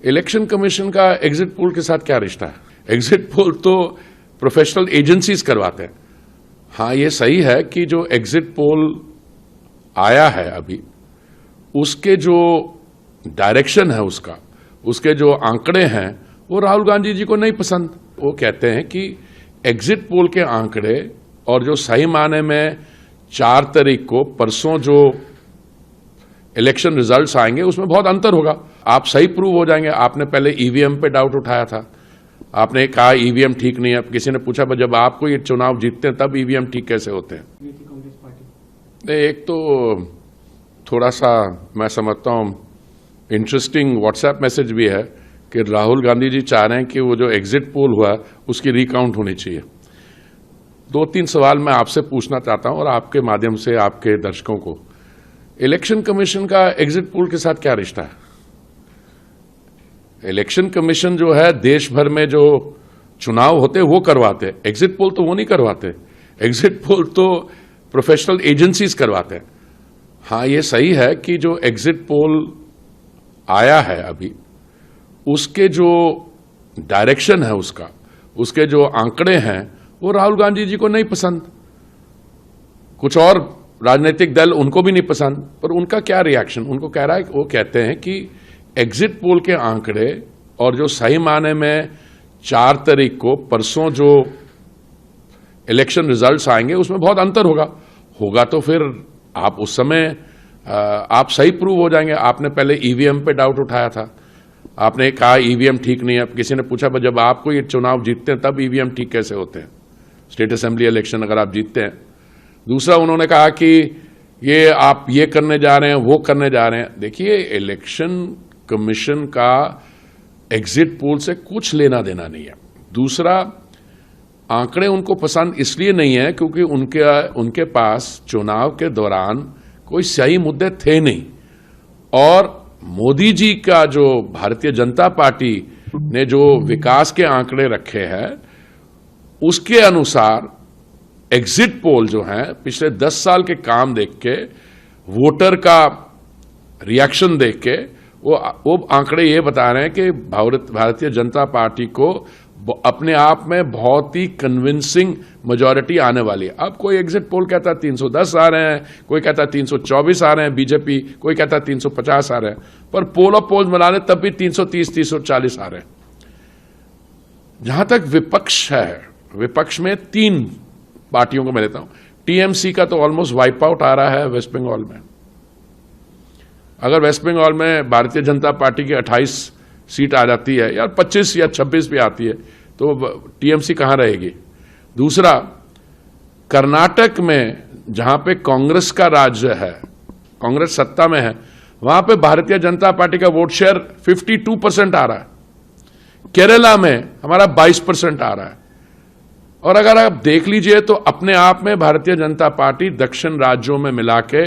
Election commission का exit poll के साथ क्या रिश्ता है? एग्जिट पोल तो प्रोफेशनल एजेंसीज करवाते हैं। हाँ, ये सही है कि जो एग्जिट पोल आया है अभी, उसके जो डायरेक्शन है उसके जो आंकड़े हैं वो राहुल गांधी जी को नहीं पसंद। वो कहते हैं कि एग्जिट पोल के आंकड़े और जो सही माने में 4 तारीख को परसों जो इलेक्शन रिजल्ट्स आएंगे उसमें बहुत अंतर होगा। आप सही प्रूव हो जाएंगे। आपने पहले ईवीएम पे डाउट उठाया था, आपने कहा ईवीएम ठीक नहीं है। किसी ने पूछा जब आपको ये चुनाव जीतते हैं तब ईवीएम ठीक कैसे होते हैं? एक तो थोड़ा सा मैं समझता हूं इंटरेस्टिंग व्हाट्सएप मैसेज भी है कि राहुल गांधी जी चाह रहे हैं कि वो जो एग्जिट पोल हुआ उसकी रिकाउंट होनी चाहिए। 2-3 सवाल मैं आपसे पूछना चाहता हूं और आपके माध्यम से आपके दर्शकों को। इलेक्शन कमीशन का एग्जिट पोल के साथ क्या रिश्ता है? इलेक्शन कमीशन जो है देश भर में जो चुनाव होते वो करवाते, एग्जिट पोल तो वो नहीं करवाते। एग्जिट पोल तो प्रोफेशनल एजेंसीज करवाते हैं। हाँ, ये सही है कि जो एग्जिट पोल आया है अभी, उसके जो डायरेक्शन है उसके जो आंकड़े हैं वो राहुल गांधी जी को नहीं पसंद। कुछ और राजनीतिक दल उनको भी नहीं पसंद, पर उनका क्या रिएक्शन? उनको कह रहा है, वो कहते हैं कि एग्जिट पोल के आंकड़े और जो सही माने में 4 तारीख को परसों जो इलेक्शन रिजल्ट्स आएंगे उसमें बहुत अंतर होगा तो फिर आप उस समय आप सही प्रूव हो जाएंगे। आपने पहले ईवीएम पे डाउट उठाया था, आपने कहा ईवीएम ठीक नहीं है। किसी ने पूछा जब आपको ये चुनाव जीतते हैं तब ईवीएम ठीक कैसे होते हैं? स्टेट असेंबली इलेक्शन अगर आप जीतते हैं। दूसरा, उन्होंने कहा कि ये आप ये करने जा रहे हैं, वो करने जा रहे हैं। देखिए, इलेक्शन कमीशन का एग्जिट पोल से कुछ लेना देना नहीं है। दूसरा, आंकड़े उनको पसंद इसलिए नहीं है क्योंकि उनके पास चुनाव के दौरान कोई सही मुद्दे थे नहीं, और मोदी जी का जो भारतीय जनता पार्टी ने जो विकास के आंकड़े रखे हैं उसके अनुसार एग्जिट पोल जो है पिछले 10 साल के काम देख के, वोटर का रिएक्शन देख के वो आंकड़े ये बता रहे हैं कि भारतीय जनता पार्टी को अपने आप में बहुत ही कन्विंसिंग मेजॉरिटी आने वाली है। अब कोई एग्जिट पोल कहता है 310 आ रहे हैं, कोई कहता है 324 आ रहे हैं बीजेपी, कोई कहता है 350 आ रहे हैं, पर पोल ऑफ पोल्स बना रहे तब भी 330-340 आ रहे हैं। जहां तक विपक्ष है, विपक्ष में 3 पार्टियों को मैं लेता हूं। टीएमसी का तो ऑलमोस्ट वाइप आउट आ रहा है वेस्ट बंगाल में। अगर वेस्ट बंगाल में भारतीय जनता पार्टी की 28 सीट आ जाती है, या 25 या 26 भी आती है, तो टीएमसी कहां रहेगी? दूसरा, कर्नाटक में जहां पे कांग्रेस का राज्य है, कांग्रेस सत्ता में है, वहां पे भारतीय जनता पार्टी का वोट शेयर 52% आ रहा है। केरला में हमारा 22% आ रहा है। और अगर आप देख लीजिए तो अपने आप में भारतीय जनता पार्टी दक्षिण राज्यों में मिला के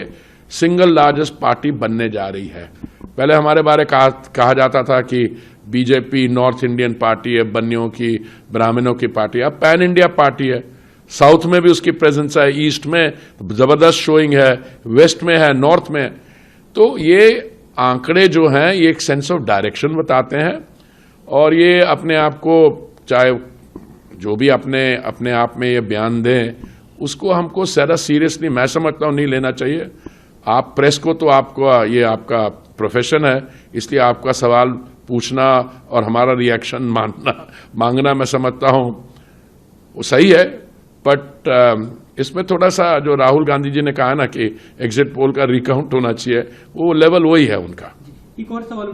सिंगल लार्जेस्ट पार्टी बनने जा रही है। पहले हमारे बारे कहा जाता था कि बीजेपी नॉर्थ इंडियन पार्टी है, बनियों की, ब्राह्मणों की पार्टी। अब पैन इंडिया पार्टी है। साउथ में भी उसकी प्रेजेंस है, ईस्ट में जबरदस्त शोइंग है, वेस्ट में है, नॉर्थ में। तो ये आंकड़े जो हैं ये एक सेंस ऑफ डायरेक्शन बताते हैं, और ये अपने आप को, चाहे जो भी अपने आप में ये बयान दें, उसको हमको ज़्यादा सीरियसली मैं समझता हूं नहीं लेना चाहिए। आप प्रेस को तो ये आपका प्रोफेशन है, इसलिए आपका सवाल पूछना और हमारा रिएक्शन मांगना मैं समझता हूं वो सही है। बट इसमें थोड़ा सा जो राहुल गांधी जी ने कहा ना कि एग्जिट पोल का रिकाउंट होना चाहिए, वो लेवल वही है उनका। एक और सवाल